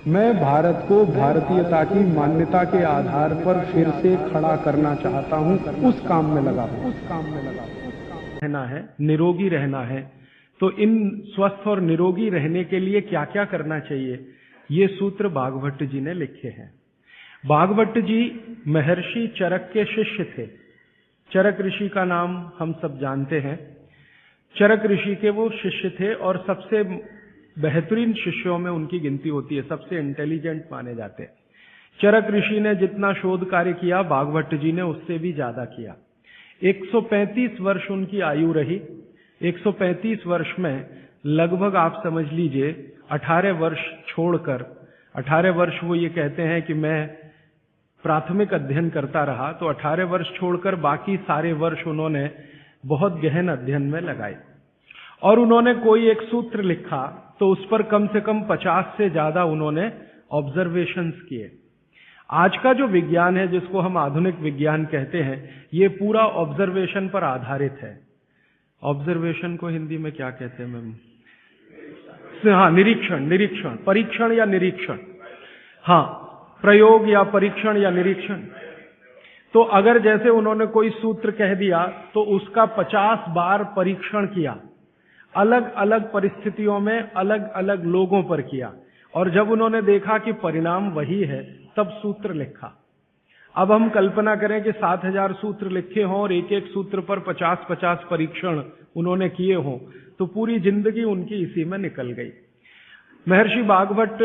मैं भारत को भारतीयता की मान्यता के आधार पर फिर से खड़ा करना चाहता हूं, उस काम में लगा हूं। रहना है, निरोगी रहना है, तो इन स्वस्थ और निरोगी रहने के लिए क्या क्या करना चाहिए, ये सूत्र भागवत जी ने लिखे हैं। भागवत जी महर्षि चरक के शिष्य थे। चरक ऋषि का नाम हम सब जानते हैं। चरक ऋषि के वो शिष्य थे और सबसे बेहतरीन शिष्यों में उनकी गिनती होती है, सबसे इंटेलिजेंट माने जाते हैं। चरक ऋषि ने जितना शोध कार्य किया, भागवत जी ने उससे भी ज्यादा किया। 135 वर्ष उनकी आयु रही। 135 वर्ष में लगभग आप समझ लीजिए 18 वर्ष छोड़कर, 18 वर्ष वो ये कहते हैं कि मैं प्राथमिक अध्ययन करता रहा, तो 18 वर्ष छोड़कर बाकी सारे वर्ष उन्होंने बहुत गहन अध्ययन में लगाए। और उन्होंने कोई एक सूत्र लिखा तो उस पर कम से कम 50 से ज्यादा उन्होंने ऑब्जर्वेशंस किए। आज का जो विज्ञान है, जिसको हम आधुनिक विज्ञान कहते हैं, ये पूरा ऑब्जर्वेशन पर आधारित है। ऑब्जर्वेशन को हिंदी में क्या कहते हैं मैम? हाँ, निरीक्षण, परीक्षण या निरीक्षण। हाँ, प्रयोग या परीक्षण या निरीक्षण। तो अगर जैसे उन्होंने कोई सूत्र कह दिया तो उसका 50 बार परीक्षण किया, अलग अलग परिस्थितियों में अलग अलग लोगों पर किया, और जब उन्होंने देखा कि परिणाम वही है, तब सूत्र लिखा। अब हम कल्पना करें कि 7000 सूत्र लिखे हों और एक एक सूत्र पर 50-50 परीक्षण उन्होंने किए हों, तो पूरी जिंदगी उनकी इसी में निकल गई। महर्षि भागवत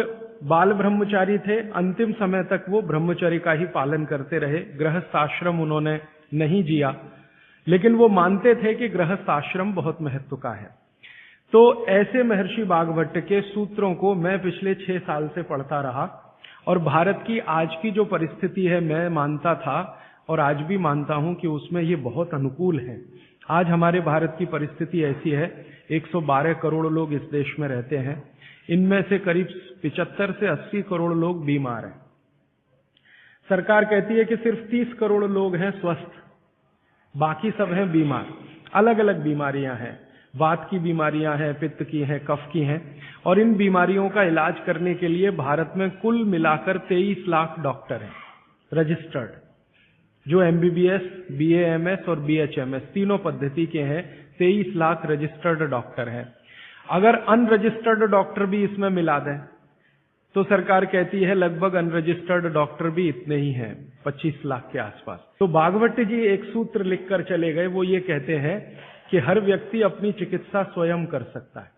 बाल ब्रह्मचारी थे। अंतिम समय तक वो ब्रह्मचर्य का ही पालन करते रहे। गृहस्थ आश्रम उन्होंने नहीं जिया, लेकिन वो मानते थे कि गृहस्थ आश्रम बहुत महत्व का है। तो ऐसे महर्षि भागवत के सूत्रों को मैं पिछले 6 साल से पढ़ता रहा, और भारत की आज की जो परिस्थिति है, मैं मानता था और आज भी मानता हूं कि उसमें ये बहुत अनुकूल है। आज हमारे भारत की परिस्थिति ऐसी है, 112 करोड़ लोग इस देश में रहते हैं। इनमें से करीब 75 से 80 करोड़ लोग बीमार हैं। सरकार कहती है कि सिर्फ 30 करोड़ लोग हैं स्वस्थ, बाकी सब हैं बीमार। अलग अलग बीमारियां हैं, वात की बीमारियां हैं, पित्त की हैं, कफ की हैं, और इन बीमारियों का इलाज करने के लिए भारत में कुल मिलाकर 23 लाख डॉक्टर हैं रजिस्टर्ड, जो एमबीबीएस, बीएएमएस और बीएचएमएस तीनों पद्धति के हैं। 23 लाख रजिस्टर्ड डॉक्टर हैं। अगर अनरजिस्टर्ड डॉक्टर भी इसमें मिला दें तो सरकार कहती है लगभग अनरजिस्टर्ड डॉक्टर भी इतने ही हैं, 25 लाख के आसपास। तो भागवत जी एक सूत्र लिखकर चले गए। वो ये कहते हैं कि हर व्यक्ति अपनी चिकित्सा स्वयं कर सकता है,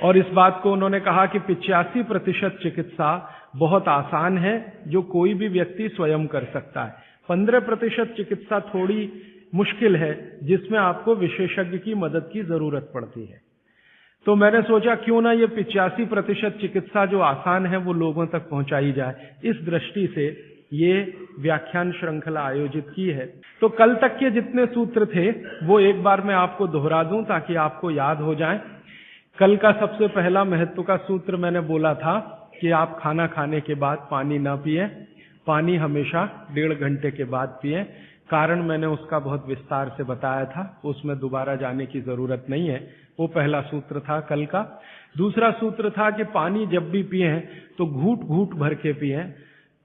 और इस बात को उन्होंने कहा कि 85% चिकित्सा बहुत आसान है, जो कोई भी व्यक्ति स्वयं कर सकता है। 15% चिकित्सा थोड़ी मुश्किल है, जिसमें आपको विशेषज्ञ की मदद की जरूरत पड़ती है। तो मैंने सोचा क्यों ना ये 85% चिकित्सा जो आसान है वो लोगों तक पहुंचाई जाए। इस दृष्टि से ये व्याख्यान श्रृंखला आयोजित की है। तो कल तक के जितने सूत्र थे वो एक बार मैं आपको दोहरा दूं ताकि आपको याद हो जाए। कल का सबसे पहला महत्व का सूत्र मैंने बोला था कि आप खाना खाने के बाद पानी ना पिएं, पानी हमेशा 1.5 घंटे के बाद पिएं। कारण मैंने उसका बहुत विस्तार से बताया था, उसमें दोबारा जाने की जरूरत नहीं है। वो पहला सूत्र था कल का। दूसरा सूत्र था कि पानी जब भी पिएं तो घूट घूट भर के पिएं,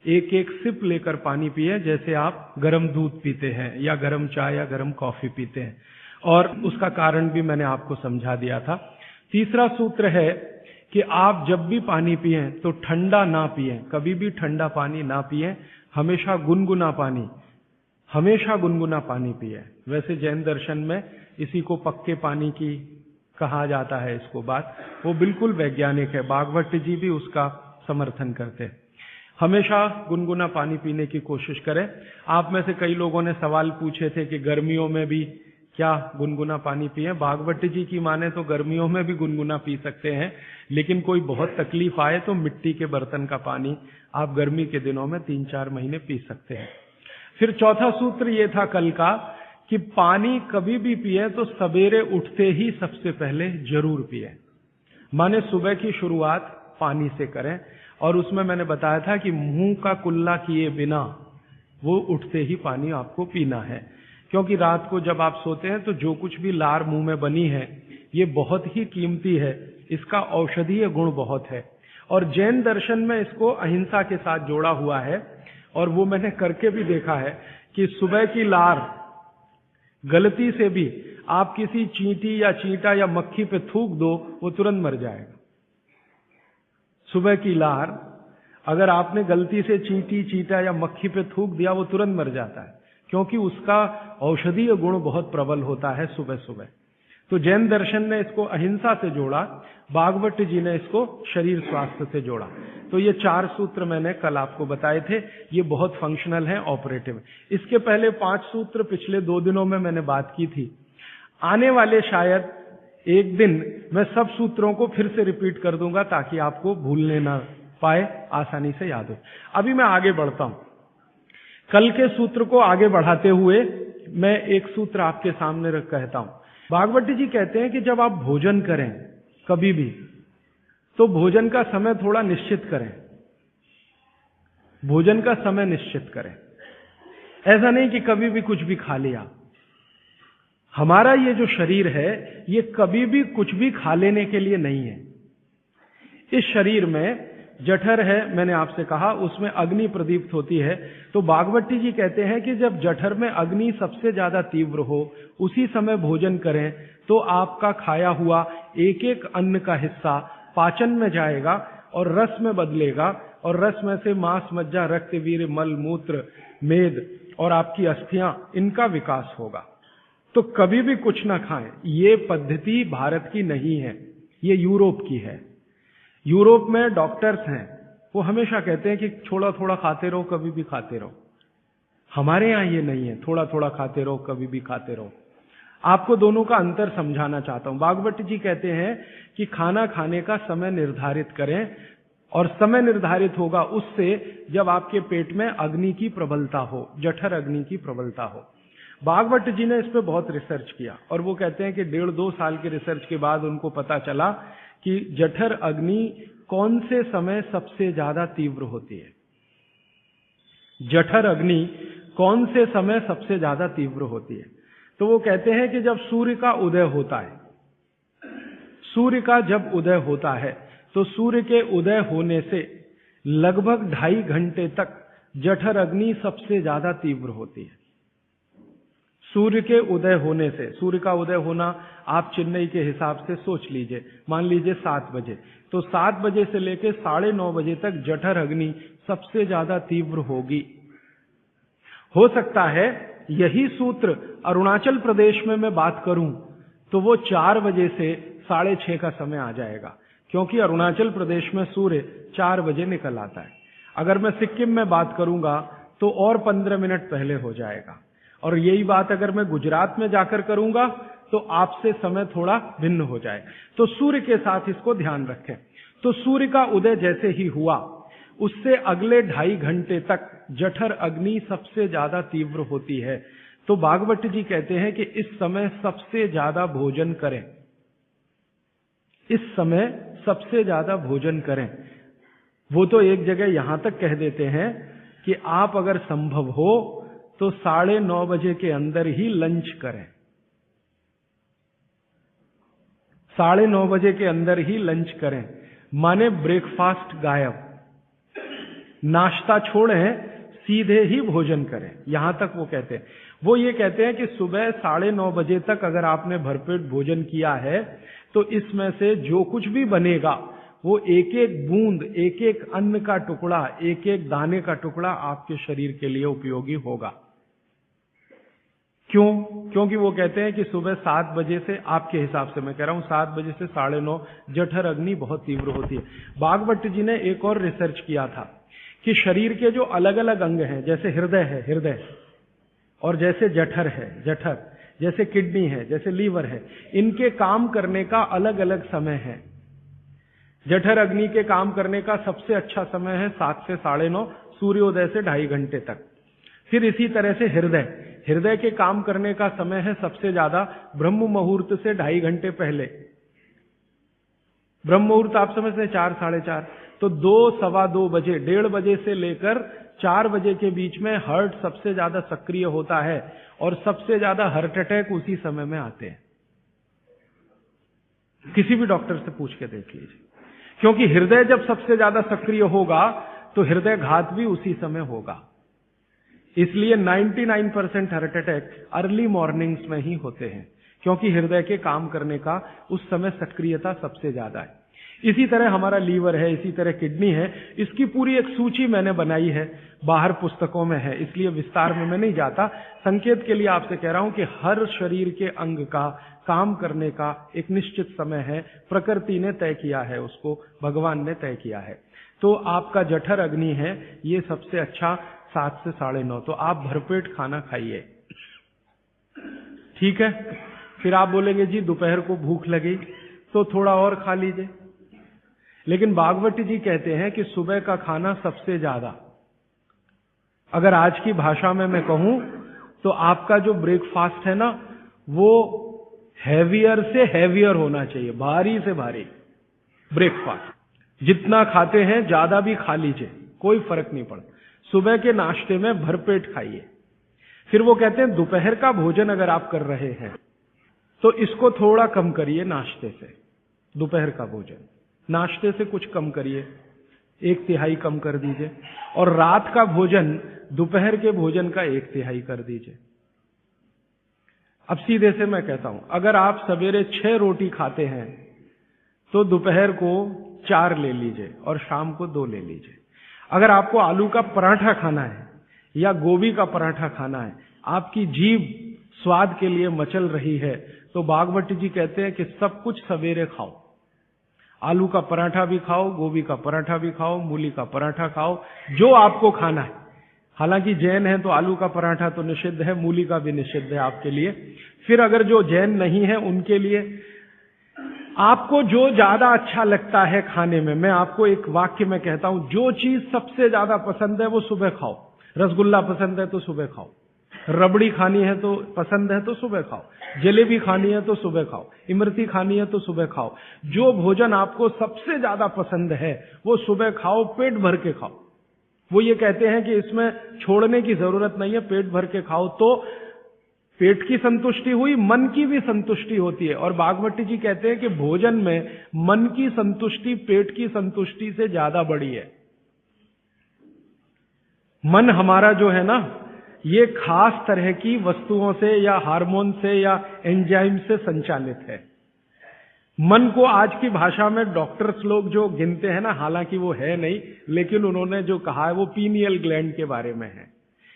एक एक सिप लेकर पानी पिएं, जैसे आप गर्म दूध पीते हैं या गर्म चाय या गर्म कॉफी पीते हैं, और उसका कारण भी मैंने आपको समझा दिया था। तीसरा सूत्र है कि आप जब भी पानी पिएं तो ठंडा ना पिएं, कभी भी ठंडा पानी ना पिएं, हमेशा गुनगुना पानी पिएं। वैसे जैन दर्शन में इसी को पक्के पानी की कहा जाता है, इसको बात वो बिल्कुल वैज्ञानिक है। भागवत जी भी उसका समर्थन करते हैं। हमेशा गुनगुना पानी पीने की कोशिश करें। आप में से कई लोगों ने सवाल पूछे थे कि गर्मियों में भी क्या गुनगुना पानी पिए। भागवत जी की माने तो गर्मियों में भी गुनगुना पी सकते हैं, लेकिन कोई बहुत तकलीफ आए तो मिट्टी के बर्तन का पानी आप गर्मी के दिनों में 3-4 महीने पी सकते हैं। फिर चौथा सूत्र ये था कल का कि पानी कभी भी पिए तो सवेरे उठते ही सबसे पहले जरूर पिए, माने सुबह की शुरुआत पानी से करें। और उसमें मैंने बताया था कि मुंह का कुल्ला किए बिना वो उठते ही पानी आपको पीना है, क्योंकि रात को जब आप सोते हैं तो जो कुछ भी लार मुंह में बनी है ये बहुत ही कीमती है, इसका औषधीय गुण बहुत है। और जैन दर्शन में इसको अहिंसा के साथ जोड़ा हुआ है, और वो मैंने करके भी देखा है कि सुबह की लार गलती से भी आप किसी चींटी या चींटा या मक्खी पे थूक दो, वो तुरंत मर जाएगा। सुबह की लार अगर आपने गलती से चींटी, चींटा या मक्खी पे थूक दिया, वो तुरंत मर जाता है, क्योंकि उसका औषधीय गुण बहुत प्रबल होता है सुबह सुबह। तो जैन दर्शन ने इसको अहिंसा से जोड़ा, भागवत जी ने इसको शरीर स्वास्थ्य से जोड़ा। तो ये 4 सूत्र मैंने कल आपको बताए थे, ये बहुत फंक्शनल हैं, ऑपरेटिव। इसके पहले 5 सूत्र पिछले 2 दिनों में मैंने बात की थी। आने वाले शायद एक दिन मैं सब सूत्रों को फिर से रिपीट कर दूंगा, ताकि आपको भूलने ना पाए, आसानी से याद हो। अभी मैं आगे बढ़ता हूं। कल के सूत्र को आगे बढ़ाते हुए मैं एक सूत्र आपके सामने रख कहता हूं। भागवत जी कहते हैं कि जब आप भोजन करें कभी भी, तो भोजन का समय थोड़ा निश्चित करें। भोजन का समय निश्चित करें, ऐसा नहीं कि कभी भी कुछ भी खा लिया। हमारा ये जो शरीर है, ये कभी भी कुछ भी खा लेने के लिए नहीं है। इस शरीर में जठर है, मैंने आपसे कहा, उसमें अग्नि प्रदीप्त होती है। तो भागवती जी कहते हैं कि जब जठर में अग्नि सबसे ज्यादा तीव्र हो, उसी समय भोजन करें, तो आपका खाया हुआ एक एक अन्न का हिस्सा पाचन में जाएगा और रस में बदलेगा, और रस में से मांस, मज्जा, रक्त, वीर्य, मल, मूत्र, मेद और आपकी अस्थियां, इनका विकास होगा। तो कभी भी कुछ ना खाएं। ये पद्धति भारत की नहीं है, ये यूरोप की है। यूरोप में डॉक्टर्स हैं, वो हमेशा कहते हैं कि थोड़ा थोड़ा खाते रहो, कभी भी खाते रहो। हमारे यहां ये नहीं है, थोड़ा थोड़ा खाते रहो, कभी भी खाते रहो। आपको दोनों का अंतर समझाना चाहता हूं। भागवत जी कहते हैं कि खाना खाने का समय निर्धारित करें, और समय निर्धारित होगा उससे जब आपके पेट में अग्नि की प्रबलता हो, जठर अग्नि की प्रबलता हो। भागवत जी ने इस पे बहुत रिसर्च किया, और वो कहते हैं कि 1.5-2 साल के रिसर्च के बाद उनको पता चला कि जठर अग्नि कौन से समय सबसे ज्यादा तीव्र होती है। जठर अग्नि कौन से समय सबसे ज्यादा तीव्र होती है? तो वो कहते हैं कि जब सूर्य का उदय होता है, सूर्य का जब उदय होता है, तो सूर्य के उदय होने से लगभग 2.5 घंटे तक जठर अग्नि सबसे ज्यादा तीव्र होती है। सूर्य के उदय होने से, सूर्य का उदय होना आप चेन्नई के हिसाब से सोच लीजिए, मान लीजिए 7 बजे, तो 7 बजे से लेकर 9:30 बजे तक जठर अग्नि सबसे ज्यादा तीव्र होगी। हो सकता है यही सूत्र अरुणाचल प्रदेश में मैं बात करूं तो वो 4 बजे से 6:30 का समय आ जाएगा, क्योंकि अरुणाचल प्रदेश में सूर्य 4 बजे निकल आता है। अगर मैं सिक्किम में बात करूंगा तो और 15 मिनट पहले हो जाएगा, और यही बात अगर मैं गुजरात में जाकर करूंगा तो आपसे समय थोड़ा भिन्न हो जाए। तो सूर्य के साथ इसको ध्यान रखें। तो सूर्य का उदय जैसे ही हुआ, उससे अगले 2.5 घंटे तक जठर अग्नि सबसे ज्यादा तीव्र होती है। तो भागवत जी कहते हैं कि इस समय सबसे ज्यादा भोजन करें, इस समय सबसे ज्यादा भोजन करें। वो तो एक जगह यहां तक कह देते हैं कि आप अगर संभव हो तो 9:30 बजे के अंदर ही लंच करें। 9:30 बजे के अंदर ही लंच करें, माने ब्रेकफास्ट गायब, नाश्ता छोड़ें, सीधे ही भोजन करें। यहां तक वो कहते हैं। वो ये कहते हैं कि सुबह 9:30 बजे तक अगर आपने भरपेट भोजन किया है तो इसमें से जो कुछ भी बनेगा वो एक एक बूंद, एक एक अन्न का टुकड़ा, एक एक दाने का टुकड़ा आपके शरीर के लिए उपयोगी होगा। क्यों? क्योंकि वो कहते हैं कि सुबह 7 बजे से, आपके हिसाब से मैं कह रहा हूं, 7 बजे से 9:30 जठर अग्नि बहुत तीव्र होती है। भागवत जी ने एक और रिसर्च किया था कि शरीर के जो अलग अलग अंग हैं, जैसे हृदय है, हृदय, और जैसे जठर है, जठर, जैसे किडनी है, जैसे लीवर है, इनके काम करने का अलग अलग समय है। जठर अग्नि के काम करने का सबसे अच्छा समय है 7 से 9:30, सूर्योदय से 2.5 घंटे तक। फिर इसी तरह से हृदय, हृदय के काम करने का समय है सबसे ज्यादा ब्रह्म मुहूर्त से 2.5 घंटे पहले। ब्रह्म मुहूर्त आप समझते हैं 4, 4:30, तो 2, 2:15 बजे, 1:30 बजे से लेकर 4 बजे के बीच में हार्ट सबसे ज्यादा सक्रिय होता है, और सबसे ज्यादा हार्ट अटैक उसी समय में आते हैं। किसी भी डॉक्टर से पूछ के देख लीजिए, क्योंकि हृदय जब सबसे ज्यादा सक्रिय होगा तो हृदय घात भी उसी समय होगा। इसलिए 99% हार्ट अटैक अर्ली मॉर्निंग्स में ही होते हैं, क्योंकि हृदय के काम करने का उस समय सक्रियता सबसे ज्यादा है। इसी तरह हमारा लीवर है, इसी तरह किडनी है। इसकी पूरी एक सूची मैंने बनाई है, बाहर पुस्तकों में है, इसलिए विस्तार में मैं नहीं जाता। संकेत के लिए आपसे कह रहा हूं कि हर शरीर के अंग का काम करने का एक निश्चित समय है, प्रकृति ने तय किया है, उसको भगवान ने तय किया है। तो आपका जठर अग्नि है, ये सबसे अच्छा 7 से 9:30, तो आप भरपेट खाना खाइए, ठीक है। फिर आप बोलेंगे जी दोपहर को भूख लगी तो थोड़ा और खा लीजिए, लेकिन भागवती जी कहते हैं कि सुबह का खाना सबसे ज्यादा, अगर आज की भाषा में मैं कहूं तो आपका जो ब्रेकफास्ट है ना, वो हैवियर से हैवियर होना चाहिए, भारी से भारी ब्रेकफास्ट। जितना खाते हैं ज्यादा भी खा लीजिए, कोई फर्क नहीं पड़ता। सुबह के नाश्ते में भरपेट खाइए। फिर वो कहते हैं दोपहर का भोजन अगर आप कर रहे हैं तो इसको थोड़ा कम करिए, नाश्ते से दोपहर का भोजन नाश्ते से कुछ कम करिए, 1/3 कम कर दीजिए, और रात का भोजन दोपहर के भोजन का 1/3 कर दीजिए। अब सीधे से मैं कहता हूं, अगर आप सवेरे 6 रोटी खाते हैं तो दोपहर को 4 ले लीजिए और शाम को 2 ले लीजिए। अगर आपको आलू का पराठा खाना है या गोभी का पराठा खाना है, आपकी जीभ स्वाद के लिए मचल रही है, तो भागवती जी कहते हैं कि सब कुछ सवेरे खाओ। आलू का पराठा भी खाओ, गोभी का पराठा भी खाओ, मूली का पराठा खाओ, जो आपको खाना है। हालांकि जैन है तो आलू का पराठा तो निषिद्ध है, मूली का भी निषिद्ध है आपके लिए। फिर अगर जो जैन नहीं है उनके लिए आपको जो ज्यादा अच्छा लगता है खाने में, मैं आपको एक वाक्य में कहता हूं, जो चीज सबसे ज्यादा पसंद है वो सुबह खाओ। रसगुल्ला पसंद है तो सुबह खाओ, रबड़ी खानी है तो पसंद है तो सुबह खाओ, जलेबी खानी है तो सुबह खाओ, इमरती खानी है तो सुबह खाओ। जो भोजन आपको सबसे ज्यादा पसंद है वो सुबह खाओ, पेट भर के खाओ। वो ये कहते हैं कि इसमें छोड़ने की जरूरत नहीं है, पेट भर के खाओ तो पेट की संतुष्टि हुई, मन की भी संतुष्टि होती है। और भागवती जी कहते हैं कि भोजन में मन की संतुष्टि पेट की संतुष्टि से ज्यादा बड़ी है। मन हमारा जो है ना, ये खास तरह की वस्तुओं से या हार्मोन से या एंजाइम से संचालित है। मन को आज की भाषा में डॉक्टर्स लोग जो गिनते हैं ना, हालांकि वो है नहीं, लेकिन उन्होंने जो कहा है वो पीनियल ग्लैंड के बारे में है।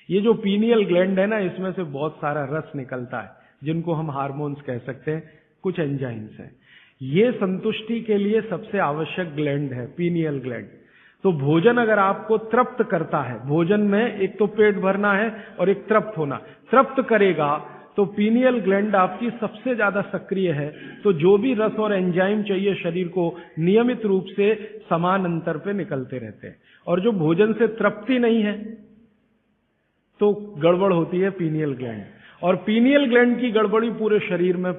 ये जो पीनियल ग्लैंड है ना, इसमें से बहुत सारा रस निकलता है, जिनको हम हार्मोन्स कह सकते हैं, कुछ एंजाइम्स हैं। ये संतुष्टि के लिए सबसे आवश्यक ग्लैंड है पीनियल ग्लैंड। तो भोजन अगर आपको तृप्त करता है, भोजन में एक तो पेट भरना है और एक तृप्त होना, तृप्त करेगा तो पीनियल ग्लैंड आपकी सबसे ज्यादा सक्रिय है। तो जो भी रस और एंजाइम चाहिए शरीर को, नियमित रूप से समान अंतर पे निकलते रहते हैं। और जो भोजन से तृप्ति नहीं है तो गड़बड़ होती है पीनियल ग्लैंड, और पीनियल ग्लैंड की गड़बड़ी पूरे शरीर में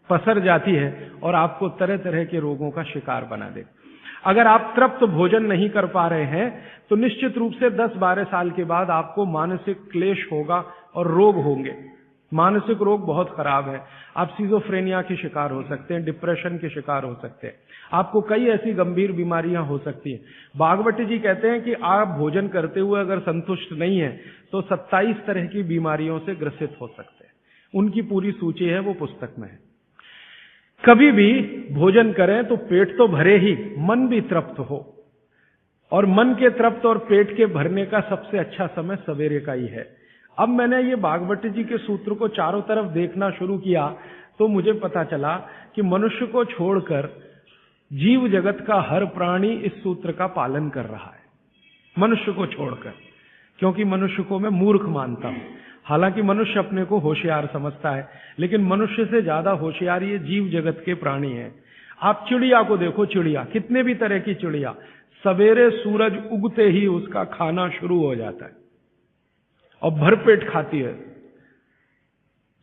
पसर जाती है और आपको तरह तरह के रोगों का शिकार बना दे। अगर आप तृप्त भोजन नहीं कर पा रहे हैं तो निश्चित रूप से 10-12 साल के बाद आपको मानसिक क्लेश होगा और रोग होंगे। मानसिक रोग बहुत खराब है। आप सिजोफ्रेनिया के शिकार हो सकते हैं, डिप्रेशन के शिकार हो सकते हैं, आपको कई ऐसी गंभीर बीमारियां हो सकती हैं। भागवती जी कहते हैं कि आप भोजन करते हुए अगर संतुष्ट नहीं है तो 27 तरह की बीमारियों से ग्रसित हो सकते हैं। उनकी पूरी सूची है, वो पुस्तक में है। कभी भी भोजन करें तो पेट तो भरे ही, मन भी तृप्त हो, और मन के तृप्त और पेट के भरने का सबसे अच्छा समय सवेरे का ही है। अब मैंने ये भागवती जी के सूत्र को चारों तरफ देखना शुरू किया तो मुझे पता चला कि मनुष्य को छोड़कर जीव जगत का हर प्राणी इस सूत्र का पालन कर रहा है, मनुष्य को छोड़कर, क्योंकि मनुष्य को मैं मूर्ख मानता हूं। हालांकि मनुष्य अपने को होशियार समझता है, लेकिन मनुष्य से ज्यादा होशियार ये जीव जगत के प्राणी हैं। आप चिड़िया को देखो, चिड़िया, कितने भी तरह की चिड़िया, सवेरे सूरज उगते ही उसका खाना शुरू हो जाता है और भरपेट खाती है।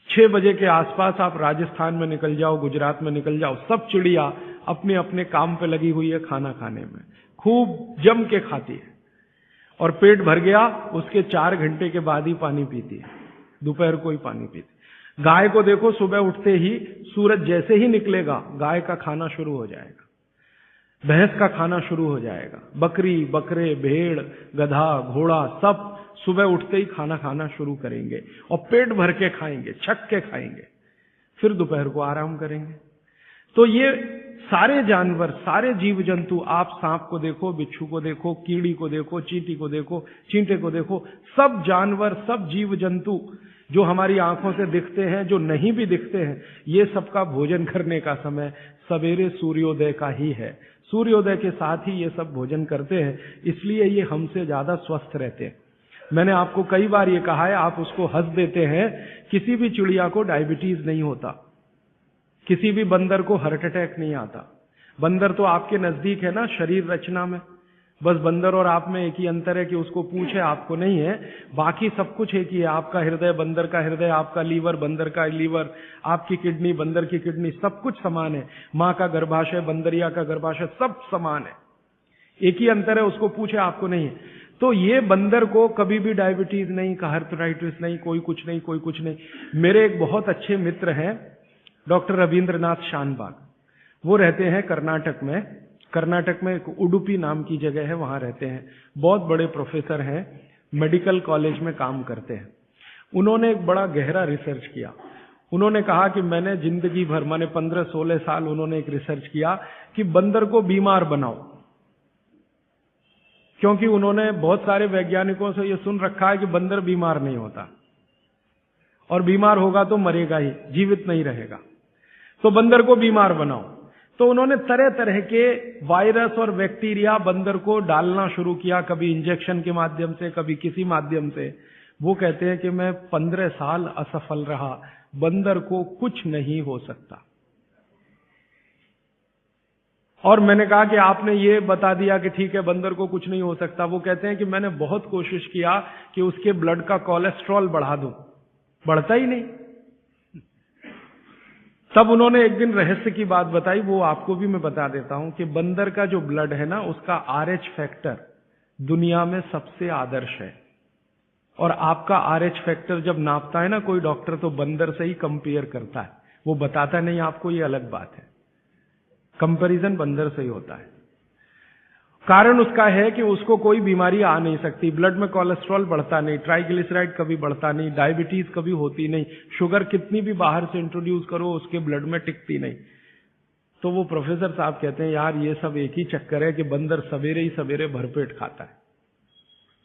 6 बजे के आसपास आप राजस्थान में निकल जाओ, गुजरात में निकल जाओ, सब चिड़िया अपने अपने काम पे लगी हुई है, खाना खाने में खूब जम के खाती है, और पेट भर गया उसके 4 घंटे के बाद ही पानी पीती है, दोपहर को ही पानी पीती। गाय को देखो, सुबह उठते ही सूरज जैसे ही निकलेगा गाय का खाना शुरू हो जाएगा। भैंस का खाना शुरू हो जाएगा, बकरी, बकरे, भेड़, गधा, घोड़ा सब सुबह उठते ही खाना खाना शुरू करेंगे और पेट भर के खाएंगे, छक के खाएंगे, फिर दोपहर को आराम करेंगे। तो ये सारे जानवर, सारे जीव जंतु, आप सांप को देखो, बिच्छू को देखो, कीड़ी को देखो, चींटी को देखो, चींटे को देखो, सब जानवर, सब जीव जंतु जो हमारी आंखों से दिखते हैं, जो नहीं भी दिखते हैं, ये सबका भोजन करने का समय सवेरे सूर्योदय का ही है। सूर्योदय के साथ ही ये सब भोजन करते हैं, इसलिए ये हमसे ज्यादा स्वस्थ रहते हैं। मैंने आपको कई बार ये कहा है, आप उसको हंस देते हैं, किसी भी चिड़िया को डायबिटीज नहीं होता, किसी भी बंदर को हार्ट अटैक नहीं आता। बंदर तो आपके नजदीक है ना शरीर रचना में, बस बंदर और आप में एक ही अंतर है कि उसको पूंछ है, आपको नहीं है, बाकी सब कुछ एक ही है। आपका हृदय बंदर का हृदय, आपका लीवर बंदर का लीवर, आपकी किडनी बंदर की किडनी, सब कुछ समान है। मां का गर्भाशय, बंदरिया का गर्भाशय, सब समान है, एक ही अंतर है, उसको पूछे, आपको नहीं है। तो ये बंदर को कभी भी डायबिटीज नहीं, हार्टराइटिस नहीं, कोई कुछ नहीं, कोई कुछ नहीं। मेरे एक बहुत अच्छे मित्र हैं डॉक्टर रविंद्रनाथ शानबाग, वो रहते हैं कर्नाटक में। कर्नाटक में एक उडुपी नाम की जगह है, वहां रहते हैं। बहुत बड़े प्रोफेसर हैं, मेडिकल कॉलेज में काम करते हैं। उन्होंने एक बड़ा गहरा रिसर्च किया। उन्होंने कहा कि मैंने जिंदगी भर, माने 15-16 साल उन्होंने एक रिसर्च किया कि बंदर को बीमार बनाओ, क्योंकि उन्होंने बहुत सारे वैज्ञानिकों से यह सुन रखा है कि बंदर बीमार नहीं होता, और बीमार होगा तो मरेगा ही, जीवित नहीं रहेगा। तो बंदर को बीमार बनाओ। तो उन्होंने तरह तरह के वायरस और बैक्टीरिया बंदर को डालना शुरू किया, कभी इंजेक्शन के माध्यम से, कभी किसी माध्यम से। वो कहते हैं कि मैं 15 साल असफल रहा, बंदर को कुछ नहीं हो सकता। और मैंने कहा कि आपने ये बता दिया कि ठीक है बंदर को कुछ नहीं हो सकता। वो कहते हैं कि मैंने बहुत कोशिश किया कि उसके ब्लड का कोलेस्ट्रॉल बढ़ा दूं, बढ़ता ही नहीं। तब उन्होंने एक दिन रहस्य की बात बताई, वो आपको भी मैं बता देता हूं कि बंदर का जो ब्लड है ना, उसका RH फैक्टर दुनिया में सबसे आदर्श है। और आपका RH फैक्टर जब नापता है ना कोई डॉक्टर, तो बंदर से ही कंपेयर करता है, वो बताता नहीं आपको, ये अलग बात है। कंपैरिजन बंदर से ही होता है। कारण उसका है कि उसको कोई बीमारी आ नहीं सकती, ब्लड में कोलेस्ट्रॉल बढ़ता नहीं, ट्राइग्लिसराइड कभी बढ़ता नहीं, डायबिटीज कभी होती नहीं, शुगर कितनी भी बाहर से इंट्रोड्यूस करो उसके ब्लड में टिकती नहीं। तो वो प्रोफेसर साहब कहते हैं यार ये सब एक ही चक्कर है कि बंदर सवेरे ही सवेरे भरपेट खाता है,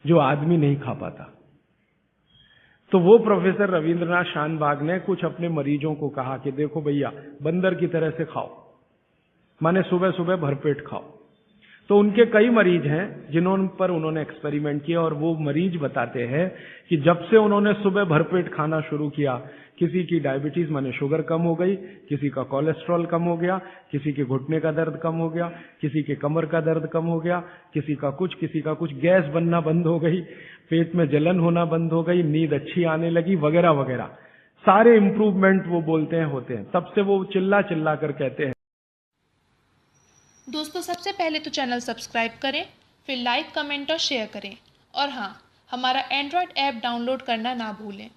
जो आदमी नहीं खा पाता। तो वो प्रोफेसर रविंद्रनाथ शानबाग ने कुछ अपने मरीजों को कहा कि देखो भैया, बंदर की तरह से खाओ, माने सुबह सुबह भरपेट खाओ। तो उनके कई मरीज हैं जिन्होंने पर उन्होंने एक्सपेरिमेंट किया, और वो मरीज बताते हैं कि जब से उन्होंने सुबह भरपेट खाना शुरू किया, किसी की डायबिटीज माने शुगर कम हो गई, किसी का कोलेस्ट्रॉल कम हो गया, किसी के घुटने का दर्द कम हो गया, किसी के कमर का दर्द कम हो गया, किसी का कुछ, गैस बनना बंद हो गई, पेट में जलन होना बंद हो गई, नींद अच्छी आने लगी, वगैरह वगैरह सारे इंप्रूवमेंट वो बोलते हैं होते हैं। तब से वो चिल्ला चिल्ला कर कहते हैं। दोस्तों सबसे पहले तो चैनल सब्सक्राइब करें, फिर लाइक, कमेंट और शेयर करें, और हाँ, हमारा एंड्रॉयड ऐप डाउनलोड करना ना भूलें।